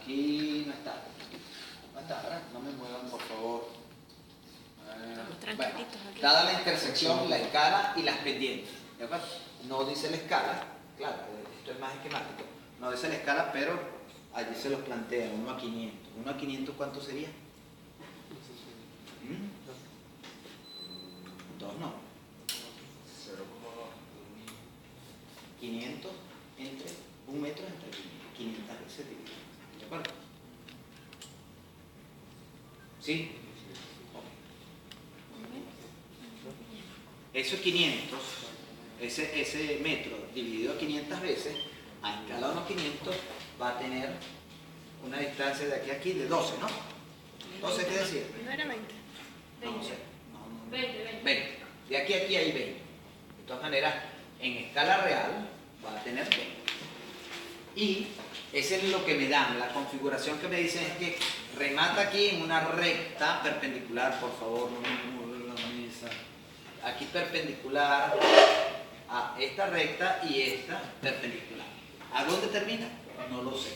aquí no está. No está, ¿verdad? No me muevan, por favor. Bueno, dada la intersección, la escala y las pendientes. ¿De acuerdo? No dice la escala, claro, esto es más esquemático. No dice la escala, pero allí se los plantea 1 a 500. 1 a 500, ¿cuánto sería? 2 no. 500 entre 1 metro entre 500 veces dividido. ¿De acuerdo? ¿Sí? Esos 500, ese metro dividido a 500 veces, a escala 1 a 500, va a tener una distancia de aquí a aquí de 12, ¿no? 12, ¿qué decía? ¿No era 20? No sé. 20. De aquí a aquí hay 20. De todas maneras, en escala real va a tener 20. Y ese es lo que me dan. La configuración que me dicen es que remata aquí en una recta perpendicular, por favor, no me mueva la mesa. Aquí perpendicular a esta recta y esta perpendicular. ¿A dónde termina? No lo sé.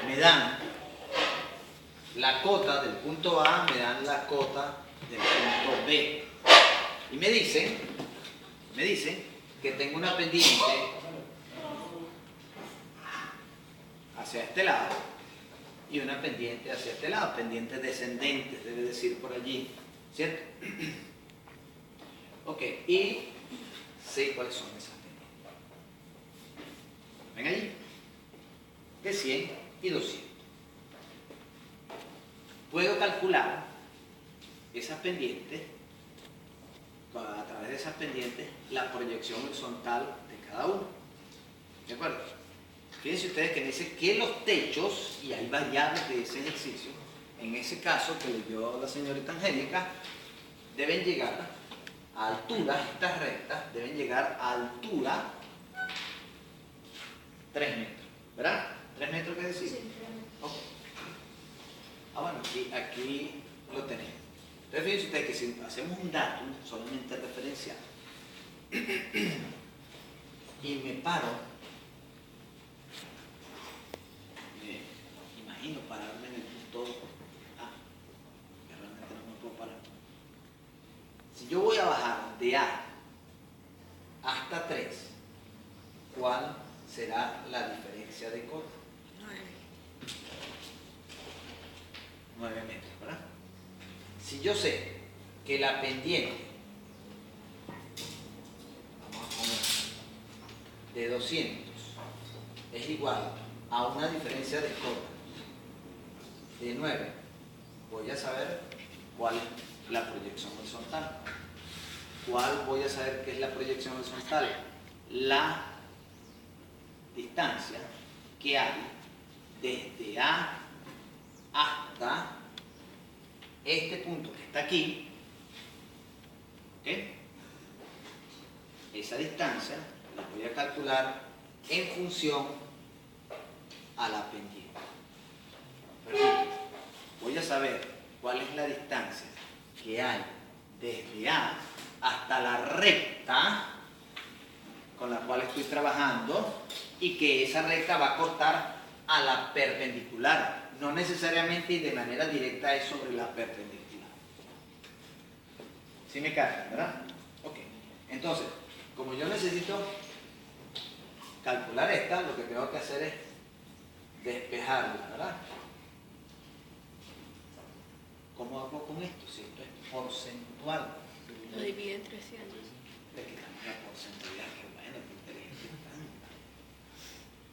Me dan la cota del punto A, me dan la cota del punto B. Y me dicen que tengo una pendiente hacia este lado y una pendiente hacia este lado, pendientes descendentes, debe decir por allí, ¿cierto? Ok, y sé cuáles son esas pendientes. ¿Ven allí? De 100 y 200. Puedo calcular esas pendientes, a través de esas pendientes, la proyección horizontal de cada uno. ¿De acuerdo? Fíjense ustedes que me dice que los techos, y hay variables de ese ejercicio, en ese caso que leyó la señorita Angélica, deben llegar a altura, estas rectas deben llegar a altura 3 metros, ¿verdad? ¿3 metros qué decir? Sí. Okay. Ah, bueno, aquí lo tenemos. Entonces fíjense ustedes que si hacemos un dato solamente referencial y me paro, me imagino pararme en el punto A, que realmente no me puedo parar. Si yo voy a bajar de A hasta 3, ¿cuál será la diferencia de cota? 9 metros, ¿verdad? Si yo sé que la pendiente, vamos a poner, de 200 es igual a una diferencia de cota de 9, voy a saber cuál es la proyección horizontal. ¿Cuál voy a saber qué es la proyección horizontal? La distancia que hay desde A hasta este punto que está aquí, ¿ok? Esa distancia la voy a calcular en función a la pendiente. Repito, voy a saber cuál es la distancia que hay desde A hasta la recta con la cual estoy trabajando y que esa recta va a cortar a la perpendicular. No necesariamente y de manera directa es sobre la perpendicular. ¿Sí me cae, verdad? Ok. Entonces, como yo necesito calcular esta, lo que tengo que hacer es despejarla, ¿verdad? ¿Cómo hago con esto? Si esto es porcentual. Lo divide en 300. Le quitamos la porcentualidad, que bueno, qué inteligente están.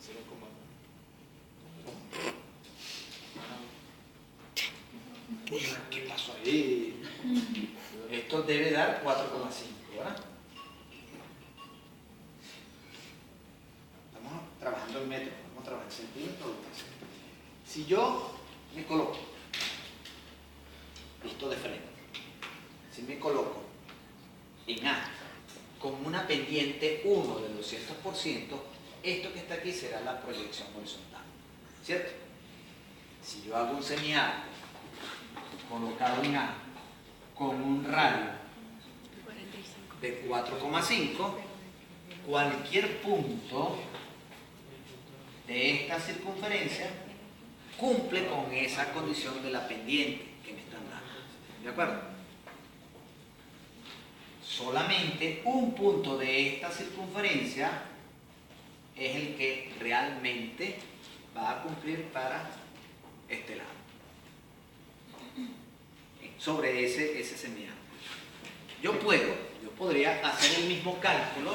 0,1. ¿Qué pasó ahí? Esto debe dar 4,5, ¿verdad? Estamos trabajando en metros, vamos a trabajar en centímetros. Si yo me coloco esto de frente, si me coloco en A con una pendiente 1 del 200%, esto que está aquí será la proyección horizontal, ¿cierto? Si yo hago un semiarco colocado en A con un radio de 4,5, cualquier punto de esta circunferencia cumple con esa condición de la pendiente que me están dando. ¿De acuerdo? Solamente un punto de esta circunferencia es el que realmente va a cumplir para este lado. Sobre ese semiángulo. Yo podría hacer el mismo cálculo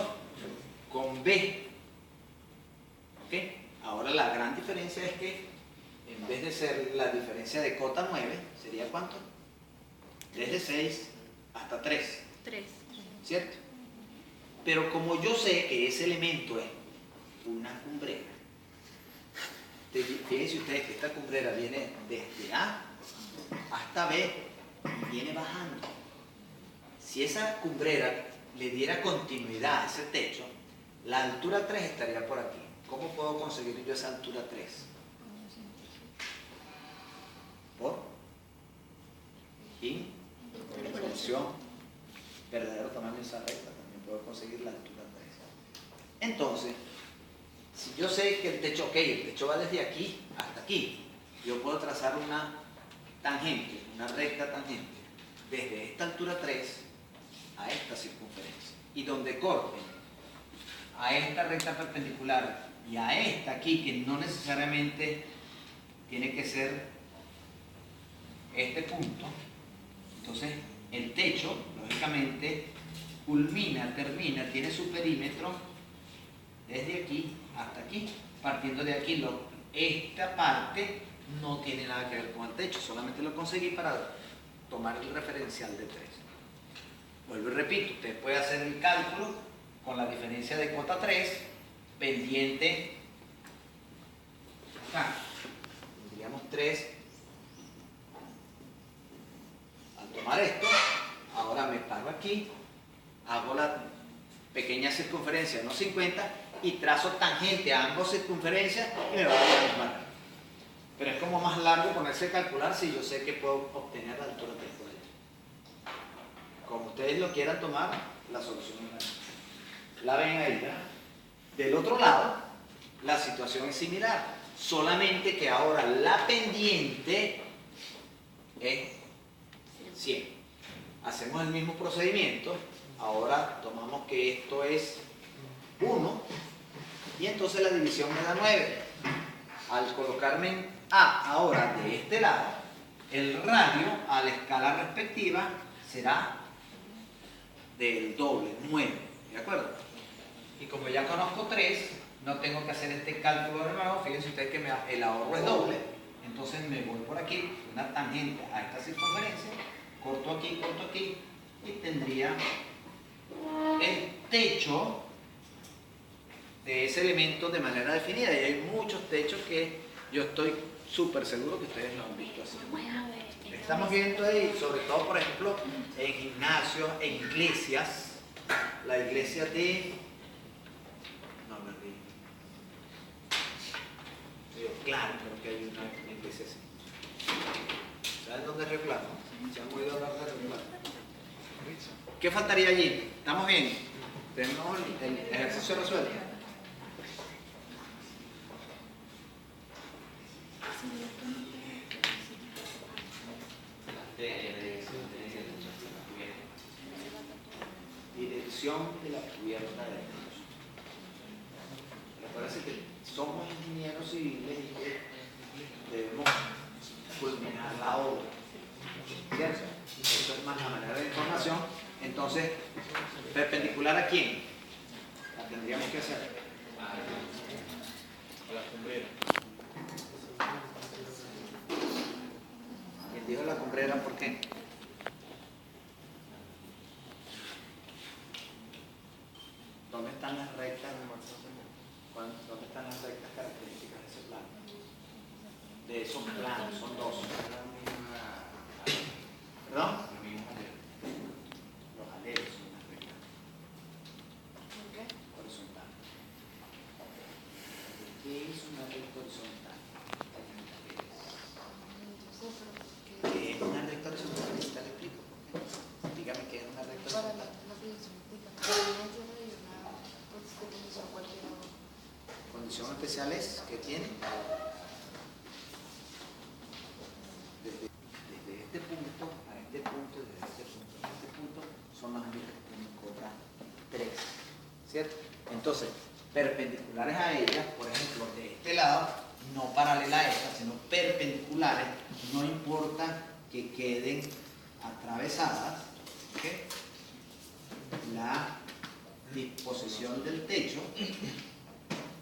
con B. ¿Ok? Ahora la gran diferencia es que en vez de ser la diferencia de cota 9, ¿sería cuánto? Desde 6 hasta 3. 3. ¿Cierto? Pero como yo sé que ese elemento es una cumbrera, fíjense ustedes que esta cumbrera viene desde A hasta B y viene bajando. Si esa cumbrera le diera continuidad a ese techo, la altura 3 estaría por aquí. ¿Cómo puedo conseguir yo esa altura 3? Por inversión verdadero tamaño de esa recta, también puedo conseguir la altura 3. Entonces, si yo sé que el techo va desde aquí hasta aquí, yo puedo trazar una tangente, una recta tangente, desde esta altura 3 a esta circunferencia. Y donde corte a esta recta perpendicular y a esta aquí, que no necesariamente tiene que ser este punto, entonces el techo, lógicamente, termina, tiene su perímetro desde aquí hasta aquí. Partiendo de aquí, esta parte no tiene nada que ver con el techo, solamente lo conseguí para tomar el referencial de 3. Vuelvo y repito, usted puede hacer el cálculo con la diferencia de cota 3, pendiente acá. Tendríamos 3. Al tomar esto, ahora me paro aquí, hago la pequeña circunferencia, no 50, y trazo tangente a ambas circunferencias y me va a dar la misma recta. Pero es como más largo ponerse a calcular si yo sé que puedo obtener la altura de esto. Como ustedes lo quieran tomar, la solución es la ven ahí, ¿verdad? Del otro lado, la situación es similar, solamente que ahora la pendiente es 100. Hacemos el mismo procedimiento, ahora tomamos que esto es 1 y entonces la división me da 9. Al colocarme en A ahora de este lado, el radio a la escala respectiva será del doble, 9, ¿de acuerdo? Y como ya conozco 3, no tengo que hacer este cálculo de nuevo. Fíjense ustedes que el ahorro es doble, entonces me voy por aquí, una tangente a esta circunferencia, corto aquí y tendría el techo de ese elemento de manera definida. Y hay muchos techos que yo estoy súper seguro que ustedes lo han visto así. Estamos viendo ahí, sobre todo, por ejemplo, en gimnasios, en iglesias, la iglesia de... No, me río. Claro, creo que hay una iglesia así. ¿Saben dónde es Reclamo? ¿Se han oído hablar de Reclamo? ¿Qué faltaría allí? ¿Estamos bien? ¿Tenemos el ejercicio resuelto? Dirección de la cubierta de techo. Recuerden que somos ingenieros civiles y que debemos culminar la obra, ¿cierto? Eso es más la manera de información. Entonces, ¿perpendicular a quién? La tendríamos que hacer a la cumbrera. ¿Quién dijo la cumbrera? ¿Por qué? ¿Dónde están las rectas? ¿Dónde están las rectas características de ese plano? De esos planos, son dos. ¿Perdón? Los aleros son las rectas. Horizontal. ¿Qué es una recta horizontal? ¿Qué es una recta horizontal? ¿Te lo explico? Dígame qué es una recta horizontal. Condición especial diferenciales que tiene. Desde este punto a este punto, desde este punto a este punto, son las únicas que tienen cobra 3, ¿cierto? Entonces, perpendiculares a ellas, por ejemplo, de este lado, no paralela a esta, sino perpendiculares, no importa que queden atravesadas, ¿okay? La disposición del techo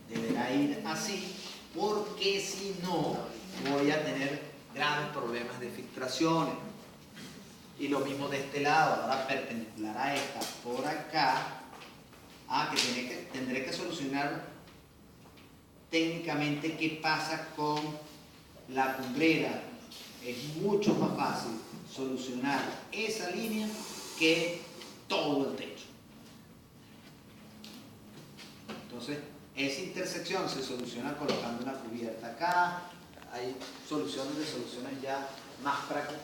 deberá ir así, porque si no voy a tener graves problemas de filtraciones. Y lo mismo de este lado, ahora perpendicular a esta, por acá, que tendré que solucionar técnicamente qué pasa con la cumbrera. Es mucho más fácil solucionar esa línea que todo el techo. Entonces, esa intersección se soluciona colocando una cubierta acá. Hay soluciones ya más prácticas.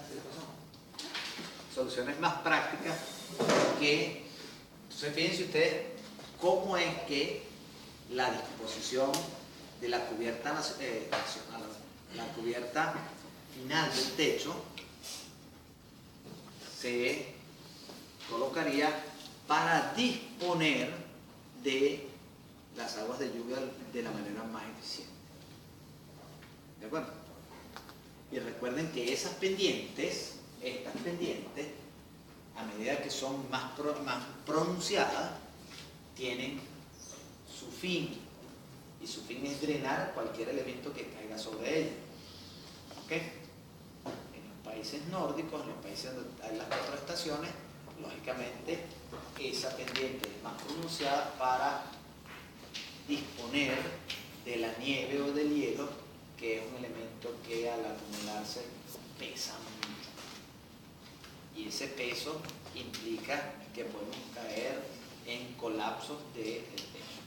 Soluciones más prácticas que, entonces fíjense ustedes cómo es que la disposición de la cubierta nacional, la cubierta final del techo se colocaría para disponer de las aguas de lluvia de la manera más eficiente. ¿De acuerdo? Y recuerden que esas pendientes, estas pendientes, a medida que son más pronunciadas, tienen su fin. Y su fin es drenar cualquier elemento que caiga sobre ella. ¿Ok? En los países nórdicos, en los países donde hay las 4 estaciones, lógicamente esa pendiente es más pronunciada para disponer de la nieve o del hielo, que es un elemento que al acumularse pesa mucho. Y ese peso implica que podemos caer en colapsos del techo.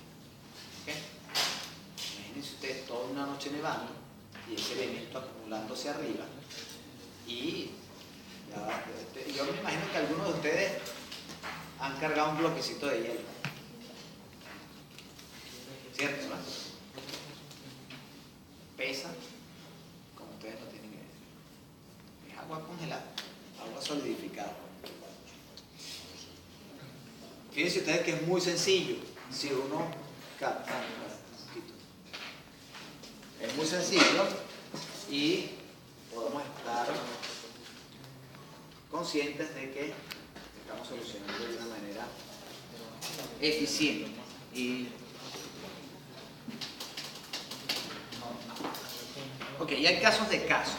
¿Okay? Imagínense ustedes toda una noche nevando y ese elemento acumulándose arriba. Y yo me imagino que algunos de ustedes han cargado un bloquecito de hielo. ¿Cierto? ¿No? Pesa, como ustedes no tienen idea. Es agua congelada, agua solidificada. Fíjense ustedes que es muy sencillo. Si uno es muy sencillo y podemos estar conscientes de que estamos solucionando de una manera eficiente. Ok, y hay casos de casos.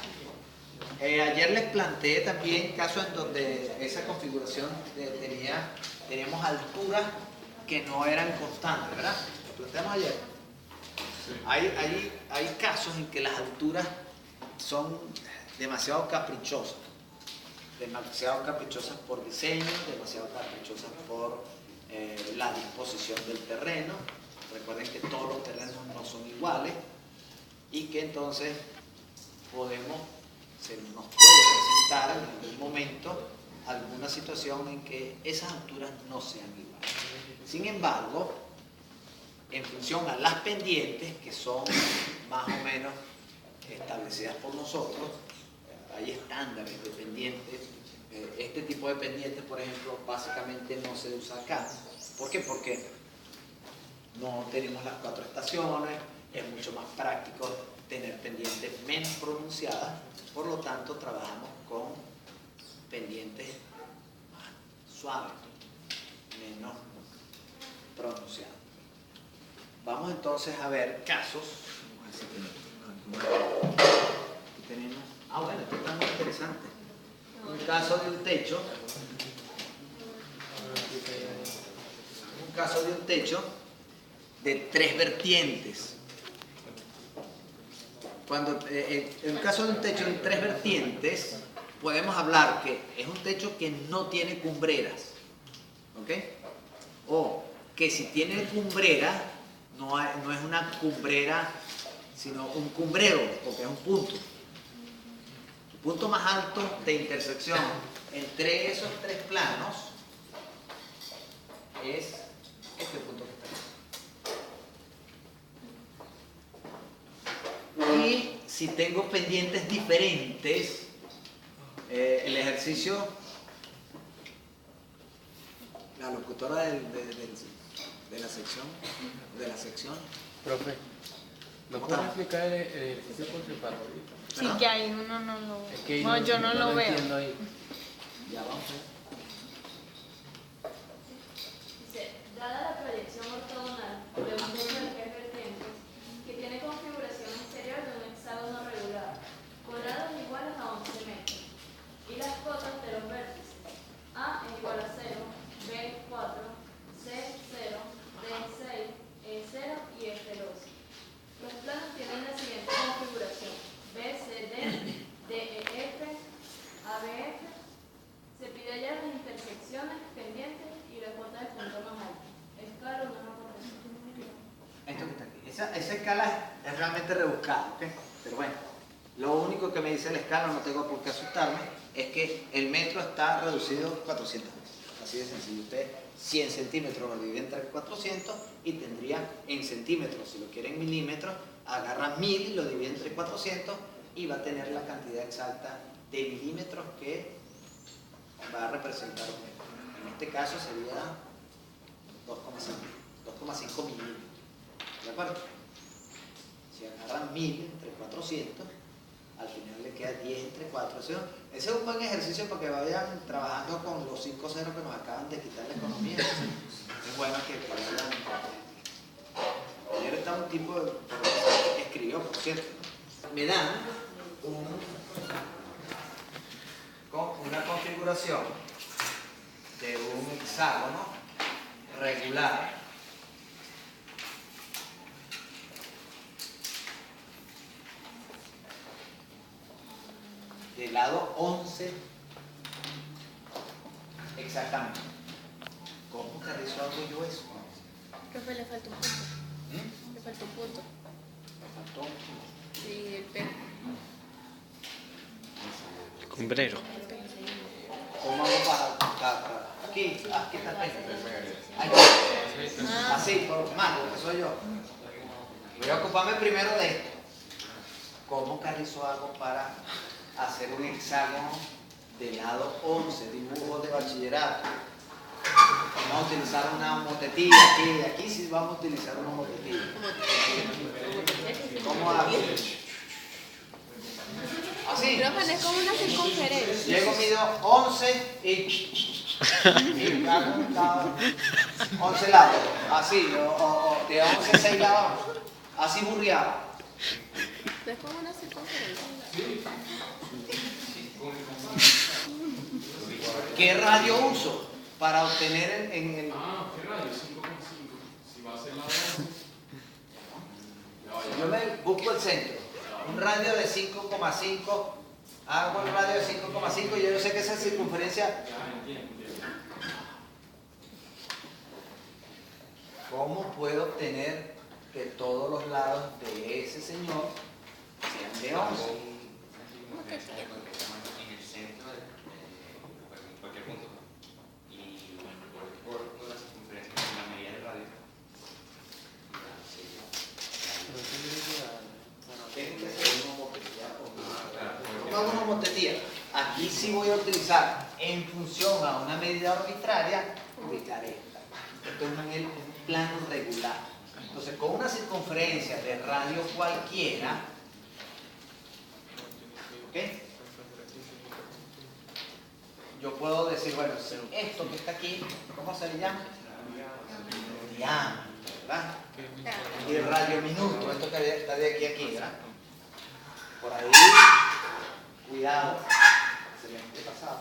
Ayer les planteé también casos en donde esa configuración teníamos alturas que no eran constantes, ¿verdad? Lo planteamos ayer. Sí. Hay casos en que las alturas son demasiado caprichosas. Demasiado caprichosas por diseño, demasiado caprichosas por la disposición del terreno. Recuerden que todos los terrenos no son iguales y que entonces se nos puede presentar en algún momento alguna situación en que esas alturas no sean iguales. Sin embargo, en función a las pendientes, que son más o menos establecidas por nosotros, hay estándares de pendientes. Este tipo de pendientes, por ejemplo, básicamente no se usa acá. ¿Por qué? Porque no tenemos las 4 estaciones, es mucho más práctico tener pendientes menos pronunciadas, por lo tanto trabajamos con pendientes más suaves, menos pronunciados. Vamos entonces a ver casos. Aquí tenemos, bueno, esto está muy interesante. Un caso de un techo. Un caso de un techo de 3 vertientes. En el caso de un techo de 3 vertientes, podemos hablar que es un techo que no tiene cumbreras. ¿Ok? O que si tiene cumbrera, no es una cumbrera, sino un cumbrero, porque es un punto. El punto más alto de intersección entre esos 3 planos es este punto que está aquí. si tengo pendientes diferentes, el ejercicio, la locutora de la sección. Profe, ¿me puedes explicar el ejercicio por separado ahorita? Sí, que ahí uno no lo ve. Es que Bueno, yo no lo veo. entiendo ahí. Ya vamos a ver. Dice, dada la proyección ortogonal de un centro de ejes vertientes que tiene configuración exterior de un hexágono regular, con lados iguales a 11 metros, y las cotas de los vértices A es igual a 0, B 4, C 0, D 6, E 0 y F 12. Los planos tienen la siguiente configuración: BCD, DEF, ABF. Se pide hallar las intersecciones pendientes y la cuota de punto más alta. Escala una rotación. Esto que está aquí. Esa escala es realmente rebuscada, ¿ok? Pero bueno, lo único que me dice la escala, no tengo por qué asustarme, es que el metro está reducido 400 veces. Así de sencillo. Usted 100 centímetros lo divide entre 400 y tendría en centímetros, si lo quiere en milímetros, agarra 1000, lo divide entre 400 y va a tener la cantidad exacta de milímetros que va a representar un metro. En este caso sería 2,5 milímetros. ¿De acuerdo? Si agarran 1000 entre 400, al final le queda 10 entre 4. Ese es un buen ejercicio para que vayan trabajando con los 5 ceros que nos acaban de quitar la economía. Es bueno que vayan. Ayer estaba un tipo que escribió, por cierto. Me dan una configuración de un hexágono regular de lado 11 exactamente. ¿Cómo carrizo hago yo eso? Profe, le falta un punto. Le falta un punto. Me faltó un punto. Sí, el P. Cumbrero. ¿Cómo hago para aquí está el peso? Así, por lo más, que soy yo. Voy a ocuparme primero de esto. ¿Cómo carrizo hago para hacer un hexágono de lado 11, dibujo de bachillerato? Vamos a utilizar una motetilla aquí sí vamos a utilizar una motetilla. ¿Cómo hago? Así. Profe, no es como una circunferencia. Llego, mido 11 y hago un lado, 11 lados, así, o de 11 6 lados, así burriado. No es como una circunferencia. ¿Qué radio uso para obtener en el... ¿Qué radio? 5,5. Si va a ser la 12. Yo me busco el centro, un radio de 5,5, hago el radio de 5,5 y yo sé que esa circunferencia... ¿Cómo puedo obtener que todos los lados de ese señor sean de 11? ¿Cómo que sí? En el centro de cualquier punto y por la circunferencia de la medida del radio. Tiene que ser una motetilla. ¿Cómo hago una motetilla? Aquí sí voy a utilizar en función a una medida arbitraria, ubicar esta. Esto es un plano regular. Entonces, con una circunferencia de radio cualquiera, ¿ok? Yo puedo decir, bueno, si esto que está aquí, ¿cómo se le llama? Diámetro, ¿verdad? Y el radio minuto, esto que está de aquí a aquí, ¿verdad? Por ahí, cuidado, se me esté pasado.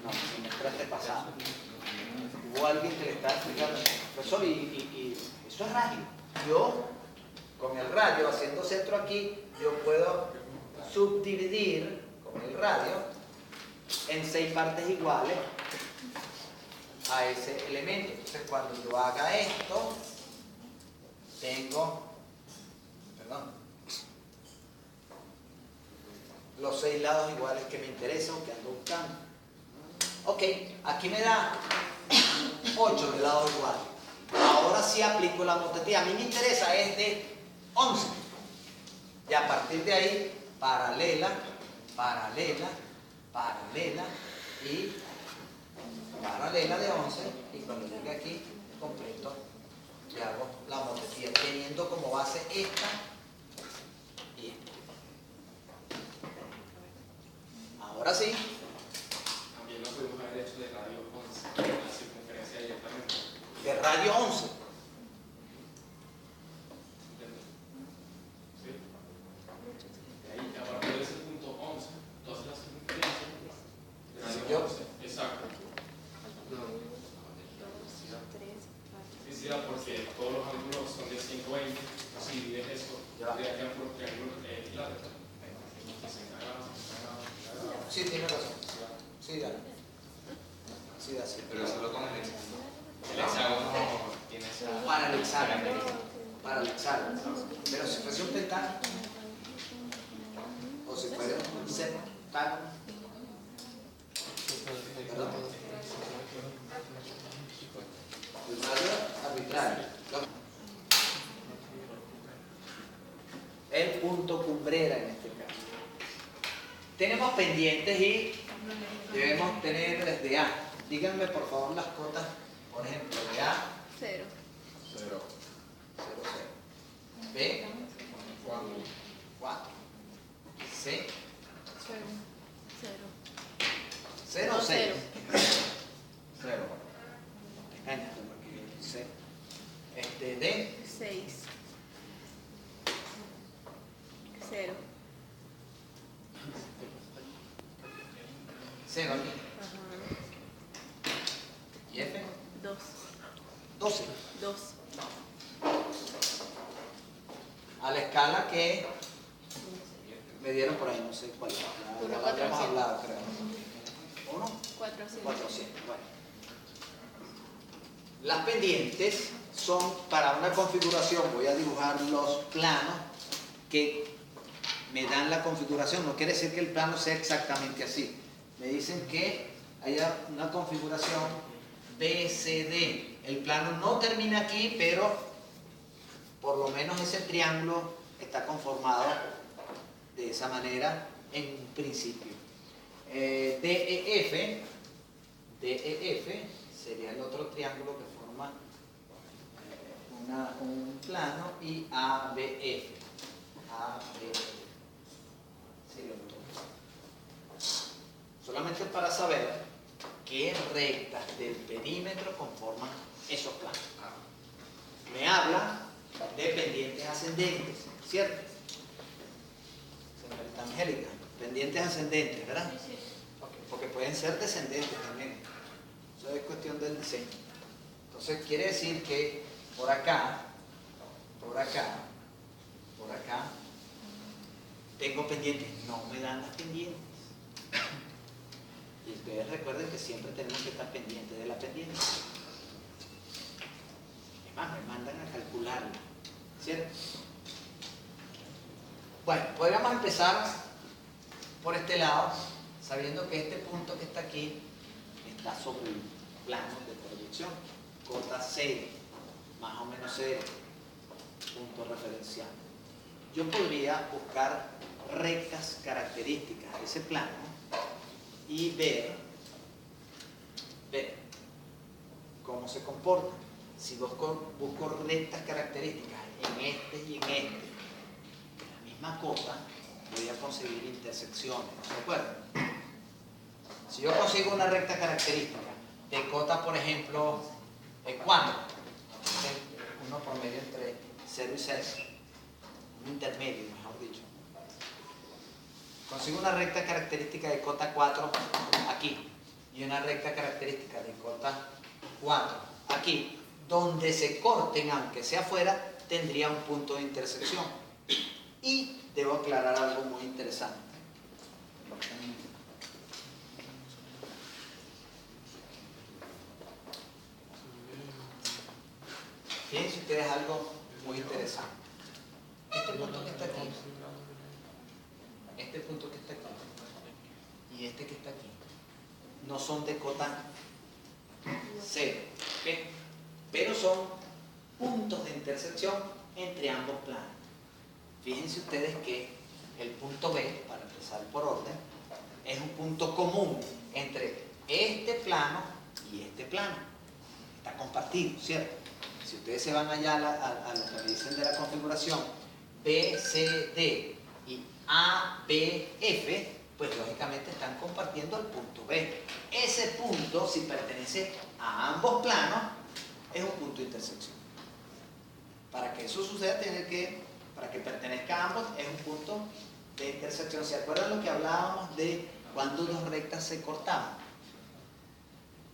No, se me esté pasado. Hubo alguien que le estaba explicando, profesor, y eso es radio. Yo, con el radio, haciendo centro aquí, yo puedo subdividir con el radio en 6 partes iguales a ese elemento. Entonces, cuando yo haga esto, tengo, los 6 lados iguales que me interesan, que ando buscando. Ok, aquí me da 8 de lados iguales. Ahora sí aplico la motetilla. A mí me interesa es de 11. Y a partir de ahí, paralela, paralela, paralela y paralela de 11. Y cuando llegue aquí, completo, y hago la homotopía, teniendo como base esta y esta. Ahora sí. También lo podemos haber hecho de radio 11, la circunferencia directamente. De radio 11. ¿Sí? De ahí, a partir de ese punto 11, tú haces la circunferencia de radio 11. Exacto. Sí, porque todos los ángulos son de 120. Si divides eso, tendría que haber un triángulo equilátero. Sí, tiene razón. Sí, dale. Sí, da, sí. Pero solo con el hexágono tiene esa... Para el hexágono. Para el hexágono. Pero si fuese un pentágono, o si fuera un septágono, ¿verdad? El radio arbitrario. El punto cumbrera en este caso. Tenemos pendientes y debemos tener desde A. Díganme por favor las cotas, por ejemplo, de A. 0. 0. 0, 0. B. 4. C. 0. 0, No, 0. 0. 0. C. D. 6. 0. 0 aquí. Ajá. ¿Y F? 2. 12. 2. A la escala que me dieron por ahí, no sé cuál. Uno, Ya la 4, habíamos 7. hablado, creo. 1, 400. 400. Bueno. Las pendientes son para una configuración, voy a dibujar los planos que me dan la configuración. No quiere decir que el plano sea exactamente así. Me dicen que haya una configuración BCD. El plano no termina aquí, pero por lo menos ese triángulo está conformado de esa manera en principio. DEF sería el otro triángulo que forma un plano, y ABF. Sería el otro. Solamente para saber qué rectas del perímetro conforman esos planos. Me habla de pendientes ascendentes, ¿cierto? Señorita Angélica, pendientes ascendentes, ¿verdad? Sí, sí. Okay, porque pueden ser descendentes también. Eso es cuestión del diseño. Entonces quiere decir que por acá, por acá, por acá, tengo pendientes. No me dan las pendientes. Y ustedes recuerden que siempre tenemos que estar pendientes de la pendiente. Es más, me mandan a calcularla, ¿cierto? Bueno, podríamos empezar por este lado, sabiendo que este punto que está aquí está sobre el plano de proyección, cota 0, más o menos 0, punto referencial. Yo podría buscar rectas características de ese plano y ver cómo se comporta. Si busco rectas características en este y en este, en la misma cota, voy a conseguir intersecciones, ¿no se acuerdan? Si yo consigo una recta característica de cota, por ejemplo, 4, uno por medio entre 0 y 6, un intermedio, mejor dicho. Consigo una recta característica de cota 4 aquí y una recta característica de cota 4 aquí. Donde se corten, aunque sea afuera, tendría un punto de intersección. Y debo aclarar algo muy interesante. Fíjense ustedes algo muy interesante. Este punto que está aquí, este punto que está aquí y este que está aquí, no son de cota 0, ¿ok? Pero son puntos de intersección entre ambos planos. fíjense ustedes que el punto B, para empezar por orden, es un punto común entre este plano y este plano. Está compartido, ¿cierto? Si ustedes se van allá a lo que me dicen de la configuración B, C, D y A, B, F, pues lógicamente están compartiendo el punto B. Ese punto, si pertenece a ambos planos, es un punto de intersección. Para que eso suceda, para que pertenezca a ambos, es un punto de intersección. ¿Se acuerdan lo que hablábamos de cuando dos rectas se cortaban?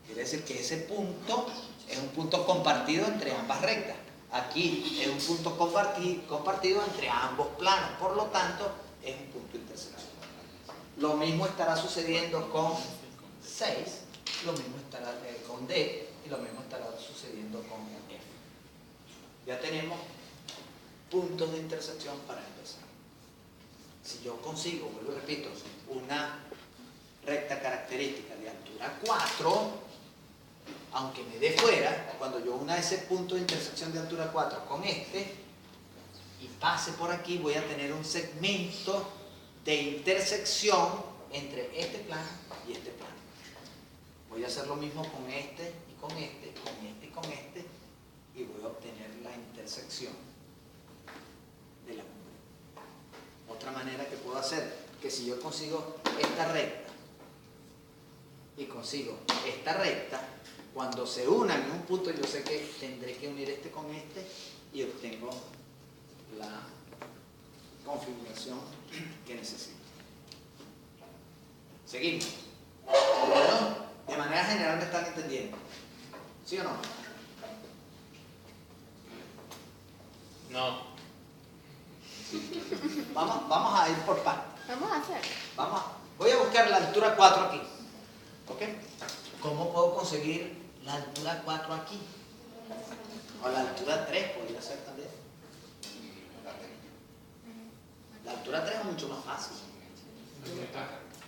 Quiere decir que ese punto es un punto compartido entre ambas rectas. Aquí es un punto compartido entre ambos planos, por lo tanto es un punto de intersección. Lo mismo estará sucediendo con 6, lo mismo estará con D y lo mismo estará sucediendo con F. Ya tenemos puntos de intersección para empezar. Si yo consigo, vuelvo y repito, una recta característica de altura 4, aunque me dé fuera, cuando yo una ese punto de intersección de altura 4 con este y pase por aquí, voy a tener un segmento de intersección entre este plano y este plano. Voy a hacer lo mismo con este y con este, con este y con este, y voy a obtener la intersección de la cumbre. Otra manera que puedo hacer, que si yo consigo esta recta y consigo esta recta, cuando se unan en un punto, yo sé que tendré que unir este con este y obtengo la configuración que necesito. Seguimos. Bueno, de manera general me están entendiendo. ¿Sí o no? No. Vamos a ir por partes. Vamos a hacer. Voy a buscar la altura 4 aquí. ¿Ok? ¿Cómo puedo conseguir la altura 4 aquí? O la altura 3 podría ser también. La altura 3 es mucho más fácil.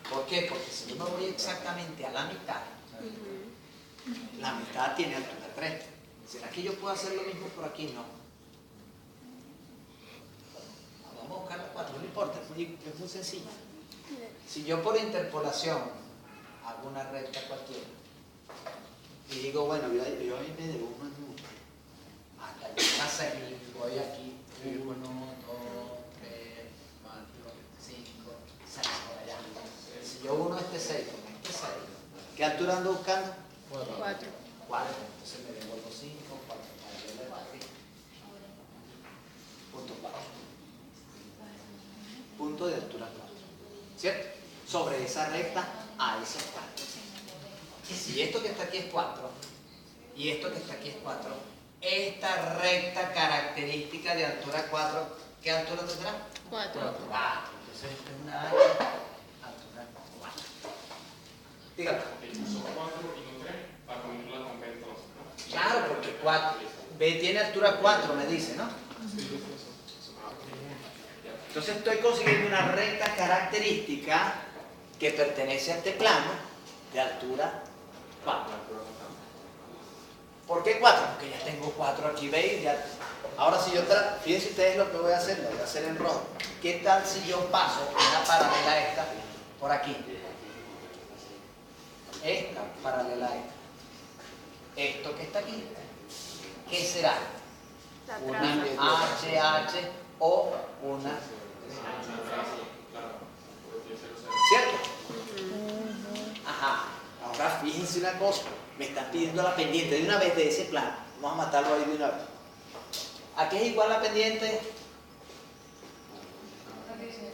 ¿Por qué? Porque si yo me voy exactamente a la mitad, la mitad tiene altura 3. ¿Será que yo puedo hacer lo mismo por aquí? No. Vamos a buscar la 4, no importa, es muy sencillo. Si yo por interpolación hago una recta cualquiera y digo, bueno, yo ahí me debo un minuto hasta llegar a 6, voy aquí 1, 2, 3, 4, 5, 6 por allá. Si yo uno este 6 con este 6, ¿qué altura ando buscando? 4. 4, entonces me devuelvo 5, 4 para allá, punto 4. Punto de altura 4. ¿Cierto? Sobre esa recta a esa 4. Y si esto que está aquí es 4 y esto que está aquí es 4, esta recta característica de altura 4, ¿qué altura tendrá? 4. Entonces esta es una altura 4. Dígame. Son 4 y no 3 para ponerla con B entonces, ¿no? Claro, porque 4, B tiene altura 4, me dice, ¿no? Entonces estoy consiguiendo una recta característica que pertenece a este plano de altura 4. ¿Por qué 4? Porque ya tengo 4 aquí, ¿veis? Ahora si yo fíjense ustedes lo que voy a hacer, lo voy a hacer en rojo. ¿Qué tal si yo paso una paralela a esta por aquí? Esta paralela a esta. Esto que está aquí, ¿qué será? Una HH o una... ¿Cierto? Ajá. Ahora fíjense una cosa, me están pidiendo la pendiente de una vez de ese plano. Vamos a matarlo ahí de una vez. ¿A qué es igual la pendiente?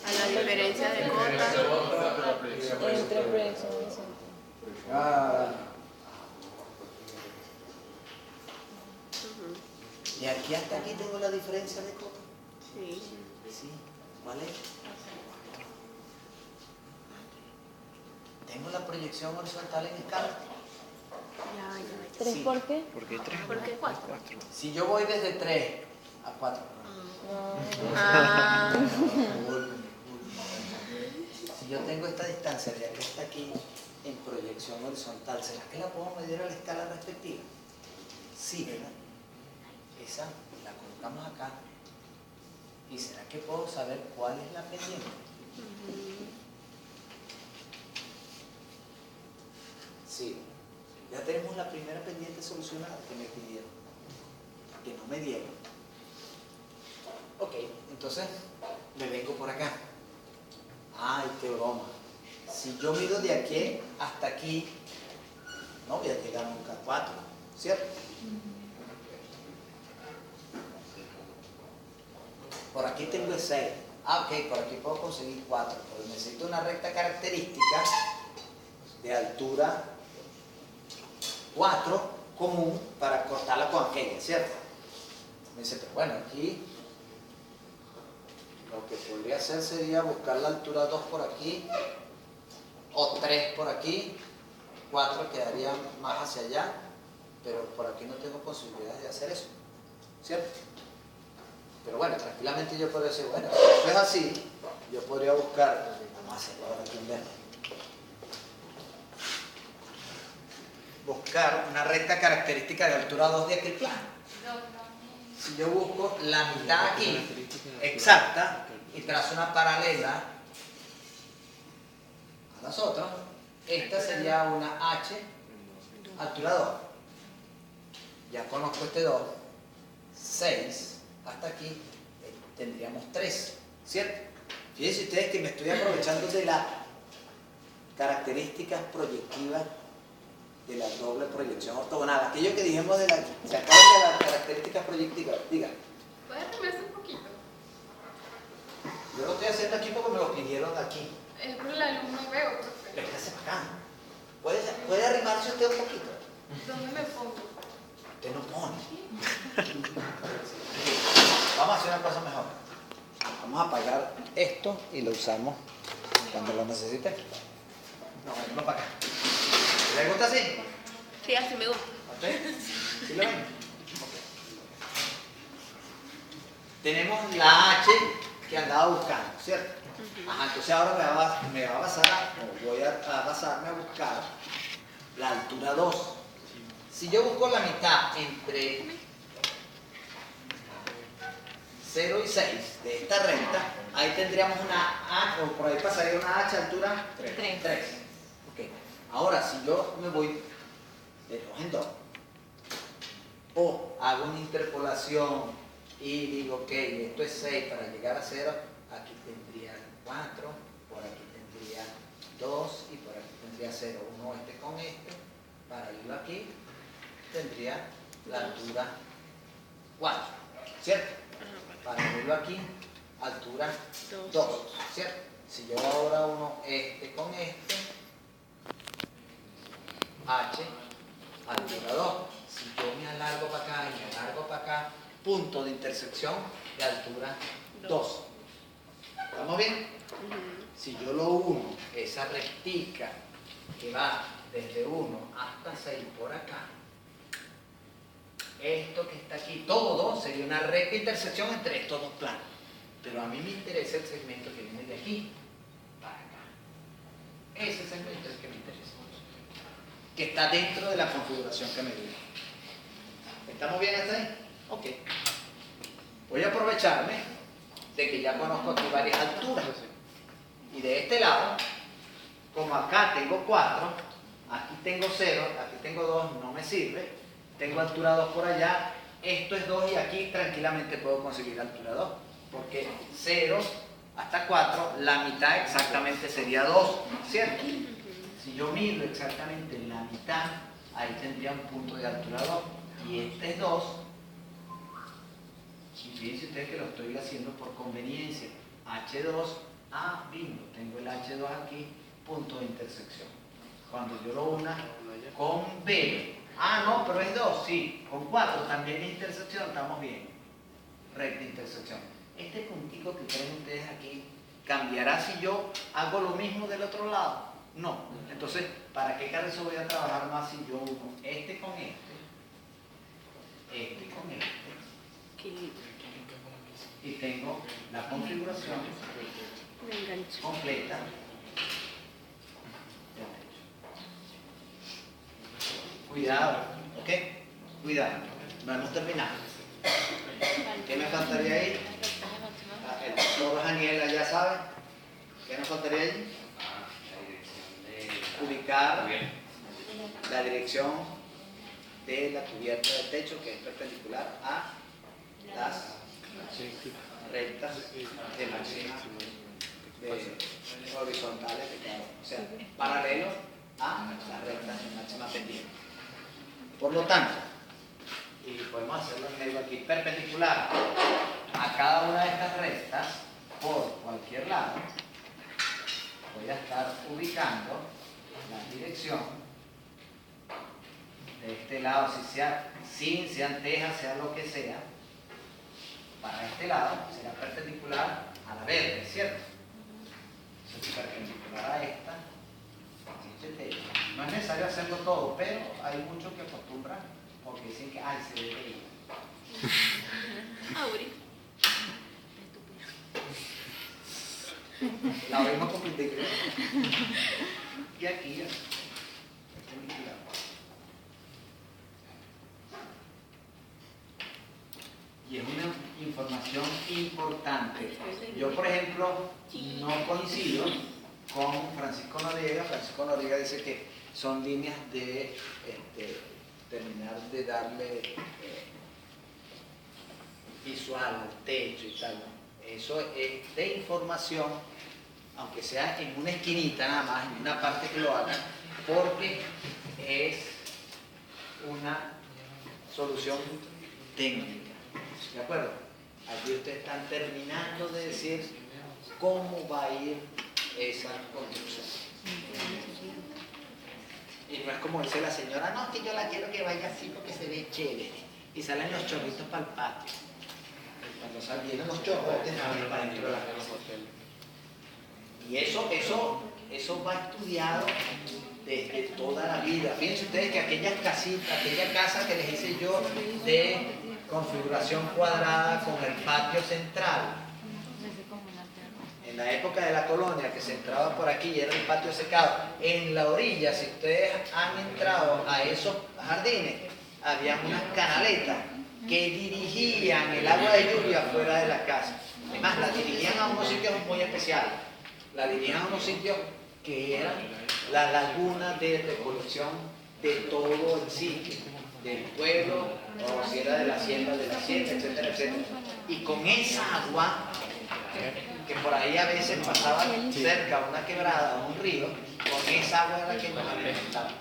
A la diferencia de cota. Entre presos. Y aquí hasta aquí tengo la diferencia de cota. Sí. Sí. ¿Cuál es? Tengo la proyección horizontal en escala. Ya. ¿3 Sí. por qué? ¿Por qué 4? Si yo voy desde 3 a 4. Ah. Si yo tengo esta distancia de aquí hasta aquí en proyección horizontal, ¿será que la puedo medir a la escala respectiva? Sí, ¿verdad? Esa la colocamos acá ¿Y será que puedo saber cuál es la pendiente? Sí, ya tenemos la primera pendiente solucionada que me pidieron, que no me dieron. Ok, entonces me vengo por acá. Ay, qué broma. Si yo mido de aquí hasta aquí, no voy a llegar nunca a 4, ¿cierto? Por aquí tengo 6. Ah, ok, por aquí puedo conseguir 4, pero necesito una recta característica de altura 4 común para cortarla con aquella, ¿cierto? Me dice, pero bueno, aquí lo que podría hacer sería buscar la altura 2 por aquí, o 3 por aquí, 4 quedaría más hacia allá, pero por aquí no tengo posibilidades de hacer eso, ¿cierto? Pero bueno, tranquilamente yo podría decir, bueno, si eso es así, yo podría buscar, vamos a hacerlo ahora aquí en verde, buscar una recta característica de altura 2 de aquel plano. Si yo busco la mitad aquí, exacta, y trazo una paralela a las otras, esta sería una H, altura 2. Ya conozco este 2, 6, hasta aquí tendríamos 3, ¿cierto? Fíjense ustedes que me estoy aprovechando de las características proyectivas de la doble proyección ortogonal. Aquello que dijimos de la, ¿se acuerdan de las características proyectivas? Digan. ¿Puedes arrimarse un poquito? Yo lo estoy haciendo aquí porque me lo pidieron aquí. Es por la luz, no veo, profe. Pero está para acá. ¿Puede arrimarse usted un poquito? ¿Dónde me pongo? Usted no pone. Vamos a hacer una cosa mejor. Vamos a apagar esto y lo usamos cuando lo necesite. No, venimos para acá. ¿Le gusta así? Sí, así me gusta. ¿Ok? ¿Sí lo ven? Okay. Tenemos la H que andaba buscando, ¿cierto? Ajá, entonces ahora me va a basar, o voy a basarme a buscar la altura 2. Si yo busco la mitad entre 0 y 6 de esta recta, ahí tendríamos una H, o por ahí pasaría una H altura 3. Okay. Ahora, si yo me voy de 2 en 2, o hago una interpolación y digo, ok, esto es 6 para llegar a 0, aquí tendría 4, por aquí tendría 2 y por aquí tendría 0. Uno este con este, paralelo aquí, tendría la altura 4, ¿cierto? Paralelo aquí, altura 2, ¿cierto? Si yo ahora uno este con este, H, altura 2. Si yo me alargo para acá y me alargo para acá, punto de intersección de altura 2. ¿Estamos bien? Si yo lo uno, esa rectica que va desde 1 hasta 6 por acá, esto que está aquí, todo sería una recta intersección entre estos dos planos. Pero a mí me interesa el segmento que viene de aquí para acá. Ese segmento es el que me interesa, que está dentro de la configuración que me dio. ¿Estamos bien hasta ahí? Ok. Voy a aprovecharme de que ya conozco aquí varias alturas. Y de este lado, como acá tengo 4, aquí tengo 0, aquí tengo 2, no me sirve. Tengo altura 2 por allá, esto es 2 y aquí tranquilamente puedo conseguir altura 2. Porque 0 hasta 4, la mitad exactamente sería 2, ¿cierto? Si yo mido exactamente la mitad, ahí tendría un punto de altura 2. Y este es 2. Y fíjense ustedes que lo estoy haciendo por conveniencia. H2, bingo, tengo el H2 aquí, punto de intersección. Cuando yo lo una con B, no, pero es 2, sí, con 4 también es intersección, estamos bien. Recta intersección. Este puntico que creen ustedes aquí, ¿cambiará si yo hago lo mismo del otro lado? No. Entonces, ¿para qué carrizo voy a trabajar más si yo uno este con este con este? Y tengo la configuración completa. Cuidado, ¿ok? Cuidado, no hemos terminado. ¿Qué me faltaría ahí? Todos, Daniela, ya saben. ¿Qué nos faltaría allí? La dirección de Ubicar cubierta. la dirección de la cubierta del techo, que es perpendicular a las rectas de máxima horizontales de cada uno. O sea, paralelo a las rectas de máxima pendiente. Por lo tanto, y podemos hacerlo en medio aquí, perpendicular a cada una de estas rectas por cualquier lado, voy a estar ubicando la dirección de este lado, si sea zinc, sean tejas, sea lo que sea, para este lado será perpendicular a la verde, ¿cierto? Entonces, perpendicular a esta, no es necesario hacerlo todo, pero hay muchos que acostumbran porque dicen que, ay, se ve ahí. Auri. La abrimos con perpendicular. Y aquí ya, perpendicular. Y es una información importante. Yo, por ejemplo, no coincido con Francisco Noriega. Francisco Noriega dice que son líneas de terminar de darle visual al techo y tal. Eso es de información, aunque sea en una esquinita nada más, en una parte que lo haga, porque es una solución técnica. ¿De acuerdo? Allí ustedes están terminando de decir cómo va a ir esa construcción. Y no es como dice la señora, no, que yo la quiero que vaya así porque se ve chévere. Y salen los chorritos para el patio. Cuando salen los chorrotes para dentro de la casa. Y eso va estudiado desde toda la vida. Fíjense ustedes que aquella casa que les hice yo de configuración cuadrada con el patio central, en la época de la colonia, que se entraba por aquí y era el patio secado, en la orilla, si ustedes han entrado a esos jardines, había unas canaletas que dirigían el agua de lluvia fuera de la casa. Además, la dirigían a unos sitios muy especiales. La dirigían a unos sitios que eran la laguna de recolección de todo el sitio, del pueblo, o si era de la hacienda, etcétera, etcétera. Y con esa agua, que por ahí a veces pasaba cerca una quebrada o un río, con esa agua era que nos alimentaban.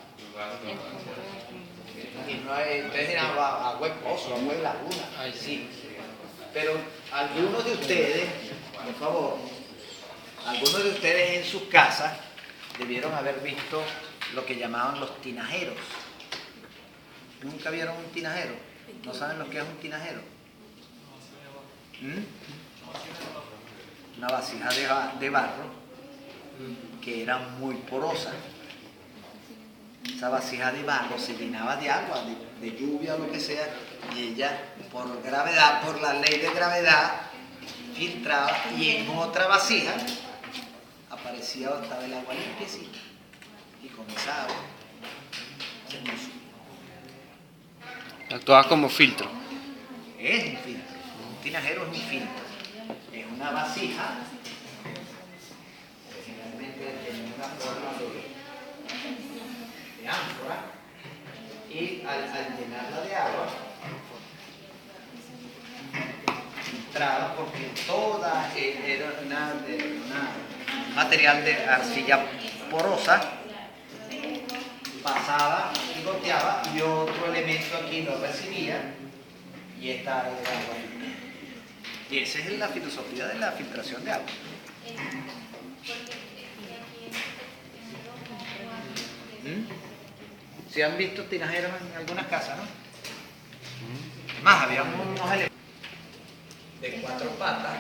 Y no, ustedes dirán, agua de pozo, agua de laguna, sí. Pero algunos de ustedes, por favor, algunos de ustedes en sus casas debieron haber visto lo que llamaban los tinajeros. ¿Nunca vieron un tinajero? ¿No saben lo que es un tinajero? Una vasija de barro que era muy porosa. Esa vasija de barro se llenaba de agua, de lluvia o lo que sea, y ella, por gravedad, por la ley de gravedad, filtraba, y en otra vasija aparecía otra vez el agua limpiecita, y con esa agua se consumía. Actuaba como filtro. Es un filtro, un tinajero es un filtro, es una vasija, que generalmente tiene una forma de ánfora, y al llenarla de agua, filtraba, porque toda era un material de arcilla porosa, pasaba y goteaba, y otro elemento aquí lo recibía, y esta era agua. Y esa es la filosofía de la filtración de agua. ¿Sí han visto tinajeros en algunas casas, no? Además, había unos elementos de 4 patas,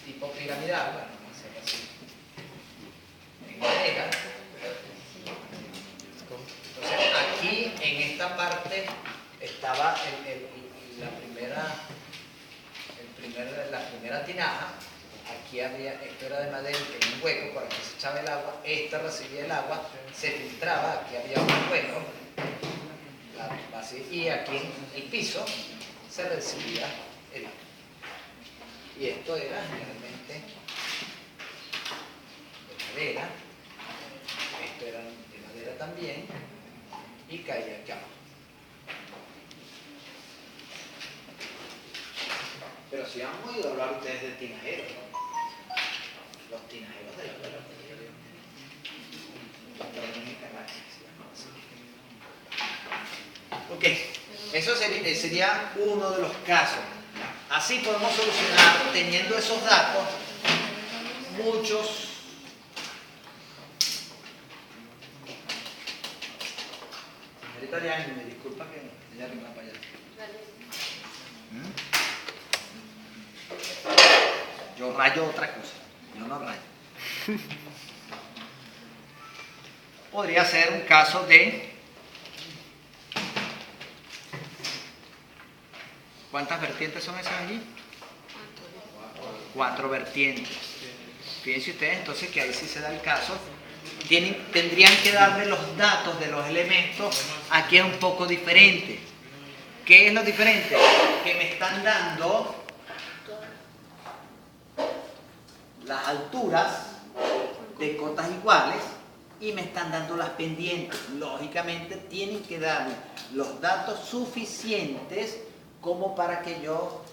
tipo piramidal, bueno, vamos a hacerlo así, en madera. Entonces, aquí en esta parte estaba la primera tinaja. Aquí había, esto era de madera, tenía un hueco, por aquí se echaba el agua, esta recibía el agua, se filtraba, aquí había un hueco, y aquí en el piso se recibía Y esto era generalmente de madera, esto era de madera también, y caía aquí abajo. Pero si han oído hablar ustedes de tinajeros, ¿no? Los tinajeros de la ferretería. Ok, eso sería uno de los casos. Así podemos solucionar, teniendo esos datos, muchos. Señorita Liani, me disculpa que ella venga para allá. Yo rayo otra cosa, yo no rayo. Podría ser un caso de... ¿Cuántas vertientes son esas allí? 4 vertientes. Fíjense ustedes entonces que ahí sí se da el caso. Tendrían que darme los datos de los elementos. Aquí es un poco diferente. ¿Qué es lo diferente? Que me están dando las alturas de cotas iguales y me están dando las pendientes. Lógicamente tienen que darme los datos suficientes como para que yo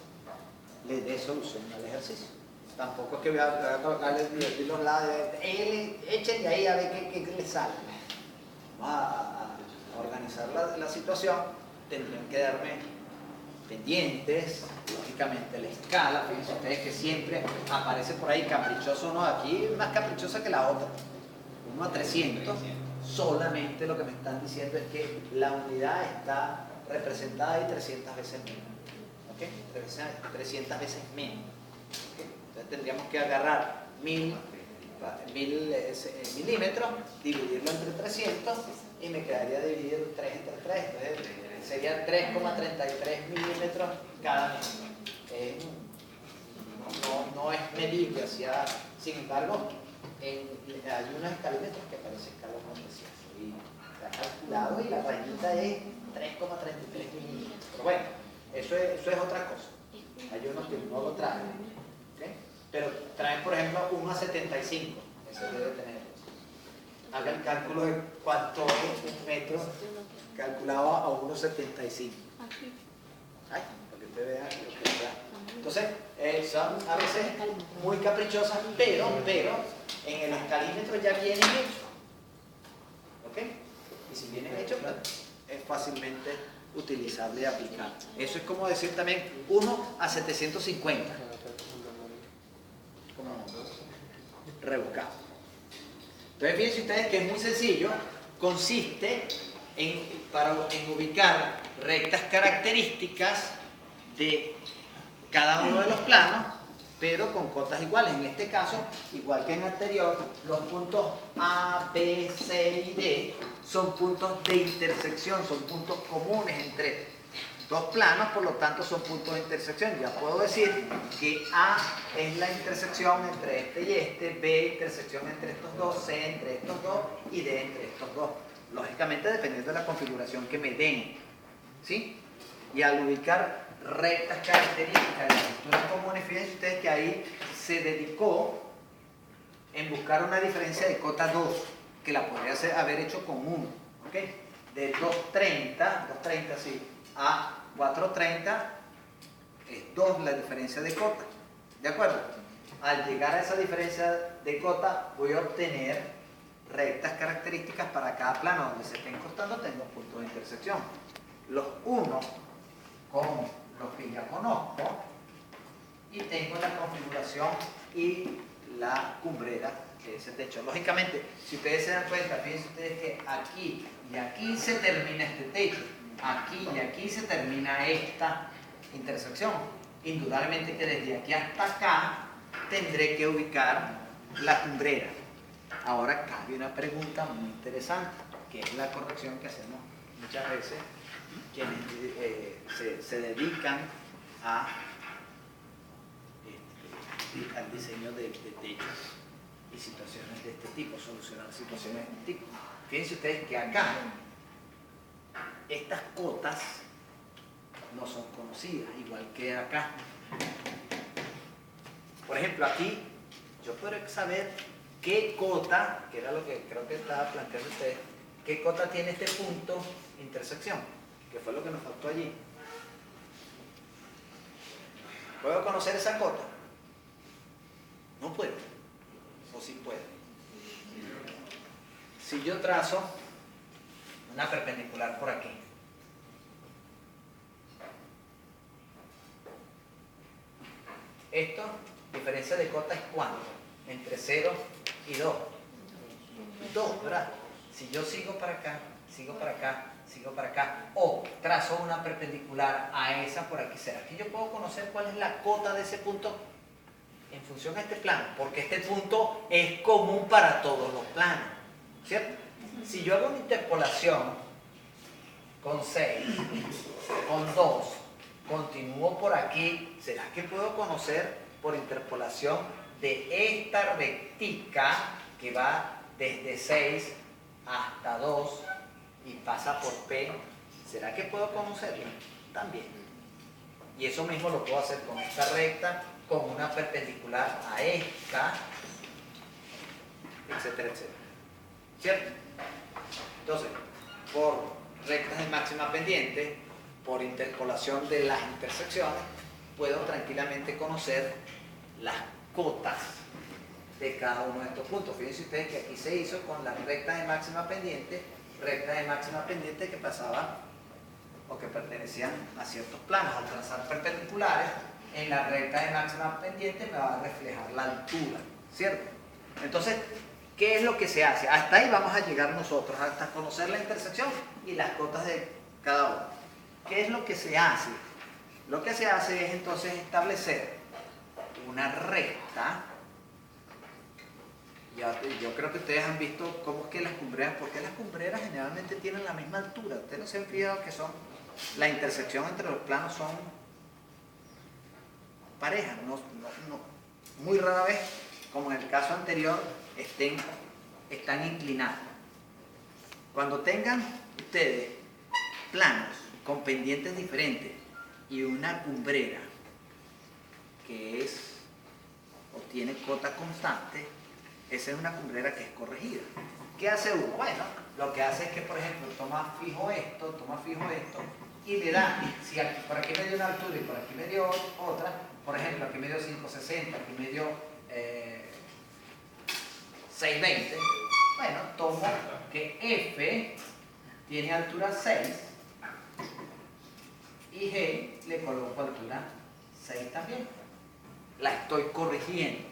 le dé solución al ejercicio. Tampoco es que voy a colocarle los lados, échenle ahí a ver qué les sale. Vamos a organizar la situación. Tendrían que darme pendientes, lógicamente la escala. Fíjense ustedes que siempre aparece por ahí caprichoso, ¿no? Aquí es más caprichosa que la otra. 1 a 300, solamente lo que me están diciendo es que la unidad está representada ahí 300 veces menos. ¿Ok? 300 veces menos. ¿Okay? Entonces tendríamos que agarrar 1000 milímetros, dividirlo entre 300 y me quedaría dividido 3 entre 3. Entonces sería 3,33 milímetros cada milímetro. No es medible hacia, sin embargo, hay unos escalímetros que parecen escalas muy precisos y está calculado y la rayita es 3,33 milímetros. Pero bueno, eso es otra cosa. Hay unos que no lo traen, ¿okay? Pero traen, por ejemplo, 1 a 75. Eso debe tener. Haga el cálculo de cuánto es un metro calculado a 1,75. Ay, para que usted vea lo que da. Entonces, son a veces muy caprichosas, pero en el escalímetro ya vienen hechos. ¿Ok? Y si vienen hechos, pues, es fácilmente utilizable y aplicable. Eso es como decir también 1 a 750. Como rebuscado. Entonces, fíjense ustedes que es muy sencillo. Consiste en ubicar rectas características de cada uno de los planos, pero con cotas iguales. En este caso, igual que en el anterior, los puntos A, B, C y D son puntos de intersección, son puntos comunes entre dos planos, por lo tanto son puntos de intersección. Ya puedo decir que A es la intersección entre este y este, B intersección entre estos dos, C entre estos dos y D entre estos dos. Lógicamente dependiendo de la configuración que me den, ¿sí? Y al ubicar rectas características de las estructuras comunes, fíjense ustedes que ahí se dedicó en buscar una diferencia de cota 2, que la podría haber hecho con 1, ¿ok? De 230 sí, a 430 es 2 la diferencia de cota, ¿de acuerdo? Al llegar a esa diferencia de cota voy a obtener rectas características para cada plano donde se estén cortando, tengo puntos de intersección. Los 1 con los que ya conozco y tengo la configuración y la cumbrera de ese techo. Lógicamente, si ustedes se dan cuenta, fíjense ustedes que aquí y aquí se termina este techo, aquí y aquí se termina esta intersección. Indudablemente que desde aquí hasta acá tendré que ubicar la cumbrera. Ahora cabe una pregunta muy interesante, que es la corrección que hacemos muchas veces quienes se dedican al diseño de techos y situaciones de este tipo, solucionar situaciones de este tipo. Fíjense ustedes que acá estas cotas no son conocidas, igual que acá. Por ejemplo, aquí yo podré saber qué cota, que era lo que creo que estaba planteando usted, qué cota tiene este punto de intersección, que fue lo que nos faltó allí. ¿Puedo conocer esa cota? No puedo. ¿O sí puedo? Si yo trazo una perpendicular por aquí, esto, diferencia de cota es ¿cuánto? Entre 0 y 2. 2, ¿verdad? Si yo sigo para acá, sigo para acá, sigo para acá, o trazo una perpendicular a esa por aquí, ¿será que yo puedo conocer cuál es la cota de ese punto en función a este plano? Porque este punto es común para todos los planos, ¿cierto? Si yo hago una interpolación con 6, con 2, continúo por aquí, ¿será que puedo conocer por interpolación de esta rectica que va desde 6 hasta 2 y pasa por P? ¿Será que puedo conocerla? También. Y eso mismo lo puedo hacer con esta recta, con una perpendicular a esta, etcétera, etcétera. ¿Cierto? Entonces, por rectas de máxima pendiente, por interpolación de las intersecciones, puedo tranquilamente conocer las cotas de cada uno de estos puntos. Fíjense ustedes que aquí se hizo con las rectas de máxima pendiente que pasaban o que pertenecían a ciertos planos. Al trazar perpendiculares, en la recta de máxima pendiente me va a reflejar la altura, ¿cierto? Entonces, ¿qué es lo que se hace? Hasta ahí vamos a llegar nosotros, hasta conocer la intersección y las cotas de cada uno. ¿Qué es lo que se hace? Lo que se hace es entonces establecer una recta. Yo creo que ustedes han visto cómo es que las cumbreras, porque las cumbreras generalmente tienen la misma altura. Ustedes no se han fijado que son, la intersección entre los planos son parejas, muy rara vez, como en el caso anterior, están inclinadas. Cuando tengan ustedes planos con pendientes diferentes y una cumbrera que tiene cota constante, esa es una cumbrera que es corregida. ¿Qué hace uno? Bueno, lo que hace es que, por ejemplo, toma fijo esto y le da, si aquí, por aquí me dio una altura y por aquí me dio otra, por ejemplo, aquí me dio 560, aquí me dio 620, bueno, tomo que F tiene altura 6 y G le coloco altura 6 también. La estoy corrigiendo.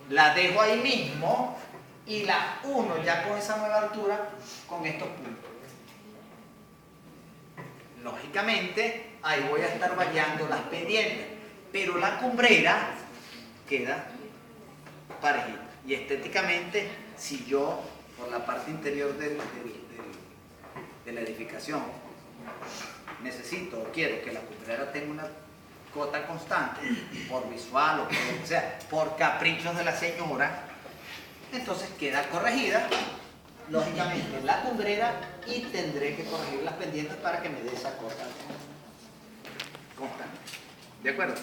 La dejo ahí mismo y la uno ya con esa nueva altura con estos puntos. Lógicamente, ahí voy a estar variando las pendientes, pero la cumbrera queda parejita. Y estéticamente, si yo, por la parte interior de la edificación, necesito o quiero que la cumbrera tenga una cota constante, por visual o por lo que sea, por caprichos de la señora, entonces queda corregida, lógicamente, la cumbrera y tendré que corregir las pendientes para que me dé esa cota constante. ¿De acuerdo?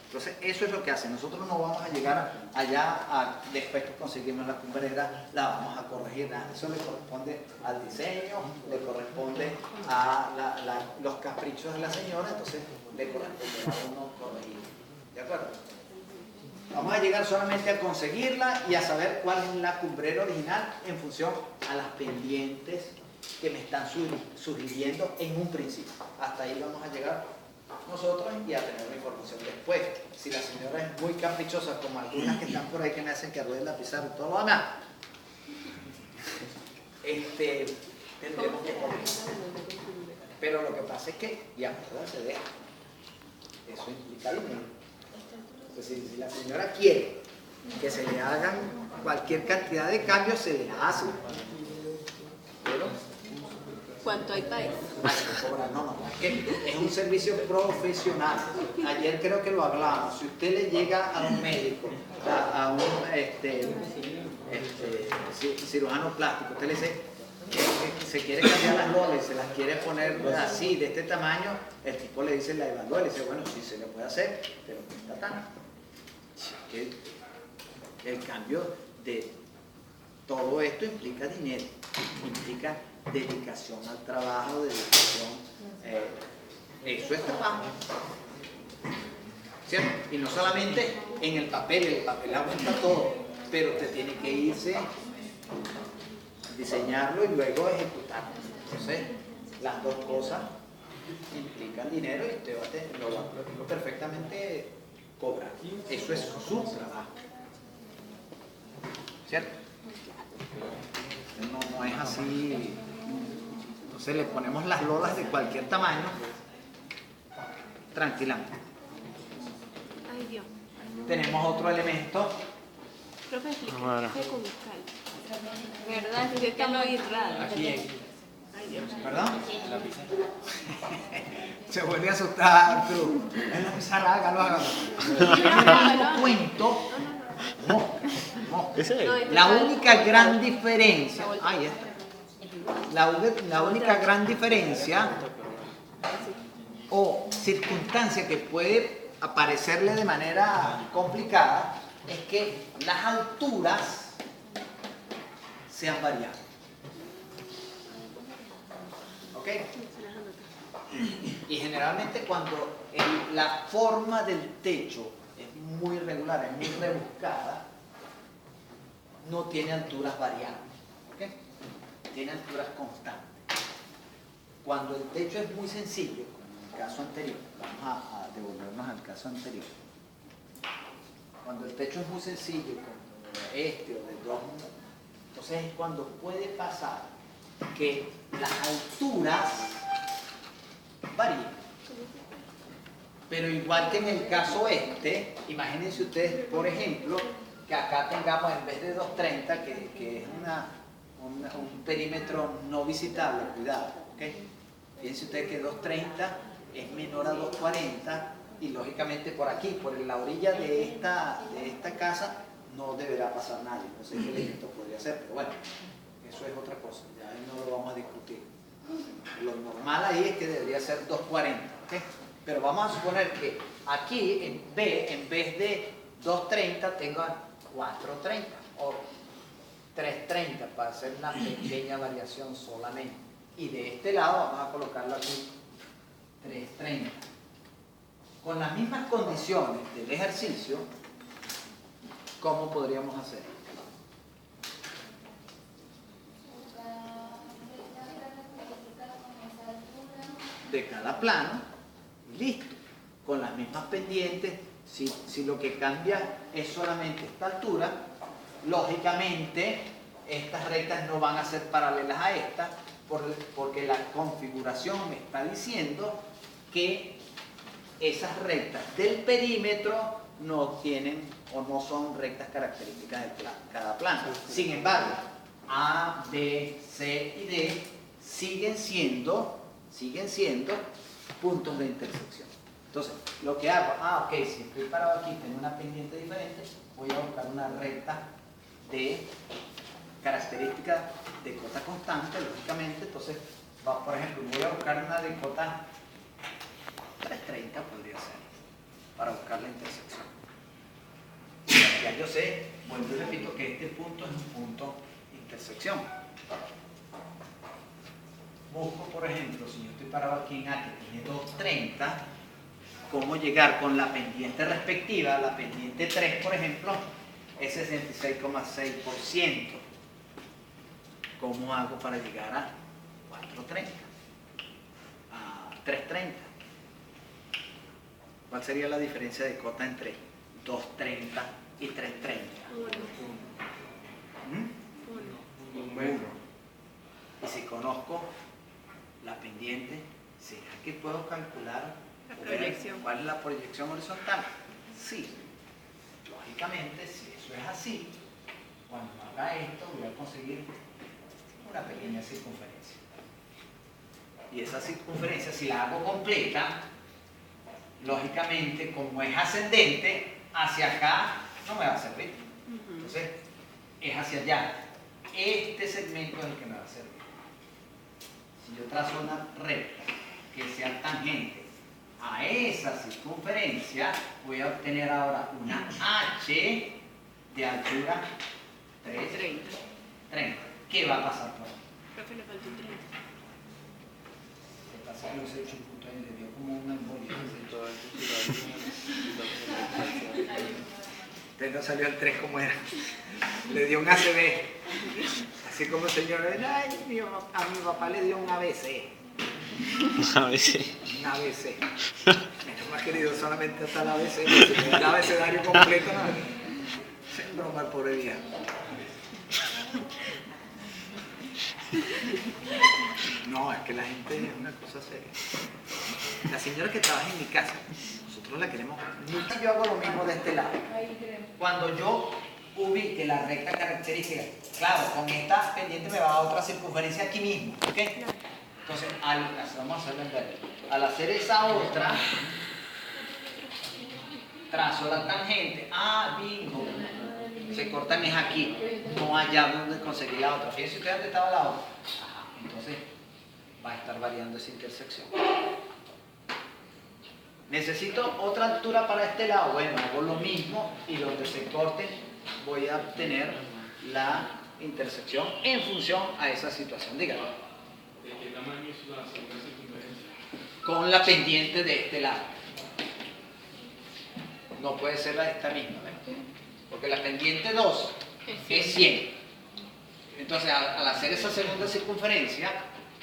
Entonces, eso es lo que hace. Nosotros no vamos a llegar allá después que conseguimos la cumbrera, la vamos a corregir. Eso le corresponde al diseño, le corresponde a los caprichos de la señora, entonces le corresponde a uno corregir. ¿De acuerdo? Vamos a llegar solamente a conseguirla y a saber cuál es la cumbrera original en función a las pendientes que me están sugiriendo en un principio. Hasta ahí vamos a llegar nosotros y a tener la información después. Si la señora es muy caprichosa, como algunas que están por ahí que me hacen que arruine la pizarra y todo lo demás, tendremos que corregir. Pero lo que pasa es que ya no se deja. Eso implica dinero. Entonces, si la señora quiere que se le hagan cualquier cantidad de cambios, se le hace. Pero ¿cuánto hay para eso? No, es un servicio profesional. Ayer creo que lo hablábamos. Si usted le llega a un médico, a un cirujano plástico, usted le dice que se quiere cambiar las lolas y se las quiere poner así, de este tamaño, el tipo le dice, la evalúa, le dice, bueno, sí se le puede hacer, pero cuesta tanto. que el cambio de todo esto implica dinero, implica dedicación al trabajo, dedicación, eso es trabajo, ¿cierto? Y no solamente en el papel aguanta todo, pero usted tiene que irse, diseñarlo y luego ejecutarlo. Entonces, las dos cosas implican dinero y usted lo perfectamente cobra. Eso es su trabajo, ¿cierto? No es así. Entonces le ponemos las lolas de cualquier tamaño tranquilamente. Ay, Dios. Tenemos otro elemento. Profe, explique. Bueno. ¿Verdad? Es que está muy raro. Aquí en Ay, Dios. ¿Verdad? la pizarra. Se vuelve a asustar, Arturo. En la pizarra, hágalo. Cuento. No. ¿Ese? No, La única gran diferencia. Ahí está. La única gran diferencia o circunstancia que puede aparecerle de manera complicada es que las alturas sean variables. ¿Ok? Y generalmente cuando la forma del techo es muy irregular, es muy rebuscada, no tiene alturas variables. ¿Ok? Tiene alturas constantes. Cuando el techo es muy sencillo, como en el caso anterior, vamos a devolvernos al caso anterior. Cuando el techo es muy sencillo, como este o de dos, entonces es cuando puede pasar que las alturas varíen. Pero igual que en el caso este, imagínense ustedes, por ejemplo, que acá tengamos en vez de 230, que es un perímetro no visitable, cuidado, ¿ok? Fíjense ustedes que 230 es menor a 240 y lógicamente por aquí, por la orilla de esta casa, no deberá pasar nadie. No sé qué elemento podría ser, pero bueno, eso es otra cosa, ya ahí no lo vamos a discutir. Lo normal ahí es que debería ser 240, ¿ok? Pero vamos a suponer que aquí en B, en vez de 230, tenga 430 o 330 para hacer una pequeña variación solamente. Y de este lado vamos a colocarlo aquí 330. Con las mismas condiciones del ejercicio, ¿cómo podríamos hacer? De cada plano, listo, con las mismas pendientes. Si lo que cambia es solamente esta altura, lógicamente estas rectas no van a ser paralelas a estas, porque la configuración me está diciendo que esas rectas del perímetro no tienen o no son rectas características de cada plano. Sin embargo, A, B, C y D siguen siendo puntos de intersección. Entonces, lo que hago, si estoy parado aquí, tengo una pendiente diferente, voy a buscar una recta de característica de cota constante, lógicamente. Entonces, por ejemplo, voy a buscar una de cota 330, podría ser, para buscar la intersección. Ya yo sé, vuelvo y repito, que este punto es un punto de intersección. Busco, por ejemplo, si yo estoy parado aquí en A, que tiene 230, cómo llegar con la pendiente respectiva. La pendiente 3, por ejemplo, es 66,6%. ¿Cómo hago para llegar a 430? A 330. ¿Cuál sería la diferencia de cota entre 230 y 330? Un metro. Y si conozco la pendiente, ¿será que puedo calcular la proyección? ¿Cuál es la proyección horizontal? Sí. Lógicamente, si eso es así, cuando haga esto voy a conseguir una pequeña circunferencia. Y esa circunferencia, si la hago completa, lógicamente, como es ascendente, hacia acá no me va a servir. Entonces, es hacia allá. Este segmento es el que me va a servir. Si yo trazo una recta que sea tangente a esa circunferencia voy a obtener ahora una H de altura 30. ¿Qué va a pasar por ahí? Profe, le falta un 30. Le pasa que los he hecho un punto ahí, le dio como una embolia. Usted no salió el 3 como era. Le dio un ACV. Así como el señor, ay, a mi papá le dio un ABC. A veces. Un ABC. Menos más querido, solamente hasta el ABC. Si le da el abecedario completo, no. Es broma el pobre día. No, es que la gente es una cosa seria. La señora que trabaja en mi casa, nosotros la queremos mucho. Yo hago lo mismo de este lado. Cuando yo ubique la recta característica, claro, con esta pendiente me va a dar otra circunferencia aquí mismo, ¿ok? Entonces, vamos a hacerlo en verde. Al hacer esa otra, trazo la tangente. Ah, bingo. Se cortan es aquí, no allá donde conseguí la otra. Fíjense ustedes dónde estaba la otra. Ajá, entonces va a estar variando esa intersección. Necesito otra altura para este lado. Bueno, hago lo mismo y donde se corten voy a obtener la intersección en función a esa situación. Dígame. ¿De qué tamaño es la segunda circunferencia? Con la pendiente de este lado. No puede ser la de esta misma, ¿ves? Porque la pendiente 2 es 100. Entonces, al hacer esa segunda circunferencia,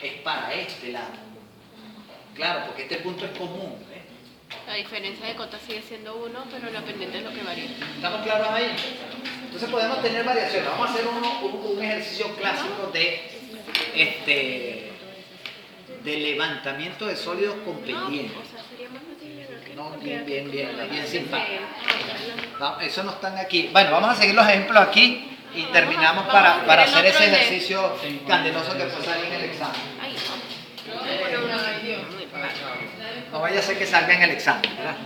es para este lado. Claro, porque este punto es común, ¿ves? La diferencia de cota sigue siendo 1, pero la pendiente es lo que varía. ¿Estamos claros ahí? Entonces podemos tener variaciones. Vamos a hacer un ejercicio clásico de levantamiento de sólidos con pendiente. O sea, sería más fácil que No, bien simpático. No, eso no están aquí. Bueno, vamos a seguir los ejemplos aquí y terminamos para hacer ese ejercicio candeloso que fue salir en el examen. Ay, No vaya a ser que salga en el examen, ¿verdad?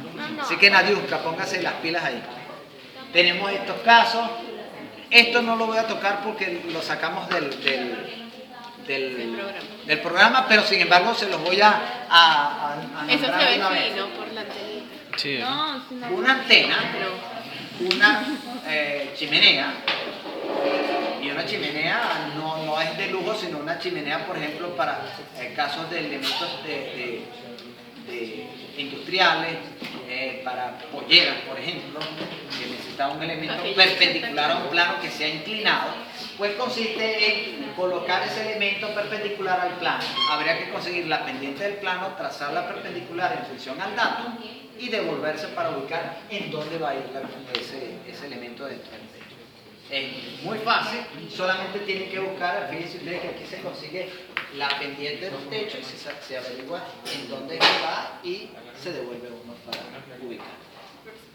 Así que Nadiuska, póngase las pilas ahí. Tenemos estos casos. Esto no lo voy a tocar porque lo sacamos del programa, pero sin embargo se los voy a eso se nombrar ve una vez. fino por la antenita. Sí. Una antena, una chimenea, y una chimenea no es de lujo, sino una chimenea, por ejemplo, para casos de elementos industriales, para polleras, por ejemplo, que necesita un elemento perpendicular a un plano que sea inclinado, pues consiste en colocar ese elemento perpendicular al plano. Habría que conseguir la pendiente del plano, trazarla perpendicular en función al dato y devolverse para ubicar en dónde va a ir ese elemento dentro del techo. Es muy fácil, solamente tienen que buscar, fíjense ustedes que aquí se consigue la pendiente del techo y se averigua en dónde va y se devuelve uno para ubicar.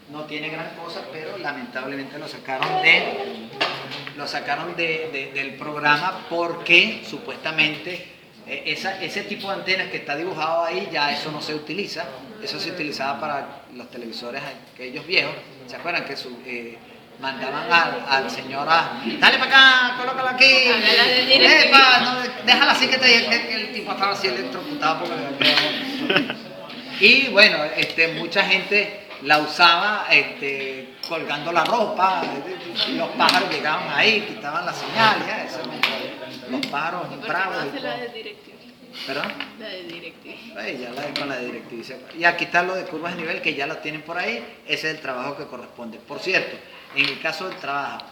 No tiene gran cosa, pero lamentablemente lo sacaron del programa porque supuestamente ese tipo de antenas que está dibujado ahí, ya eso no se utiliza. Eso se utilizaba para los televisores aquellos viejos. ¿Se acuerdan que mandaban al señor dale para acá, colócalo aquí, déjala así que el tipo estaba así electrocutado y bueno, mucha gente la usaba colgando la ropa, los pájaros llegaban ahí, quitaban la señal, ya, eso, los pájaros bravos. La de DirecTV. ¿Perdón? La de DirecTV. Ya con la de DirecTV. Y aquí está lo de curvas de nivel que ya lo tienen por ahí, ese es el trabajo que corresponde. Por cierto, en el caso del trabajo,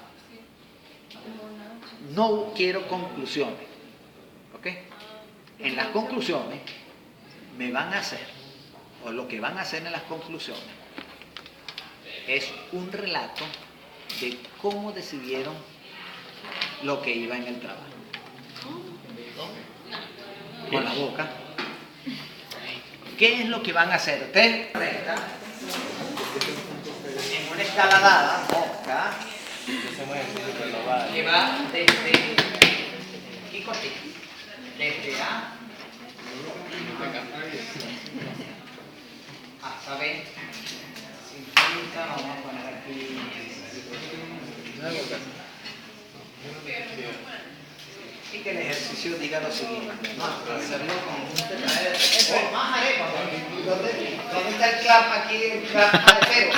no quiero conclusiones, ¿ok? En las conclusiones me van a hacer, o lo que van a hacer en las conclusiones, es un relato de cómo decidieron lo que iba en el trabajo. Con la boca. ¿Qué es lo que van a hacer? Ustedes en una escala dada, mosca, que va desde aquí cortito, desde A hasta B, 50, vamos a poner aquí Y que el ejercicio diga lo siguiente. Hacerlo con un tetraedro. Más arepa. ¿Dónde está el clap aquí? El clap aretero.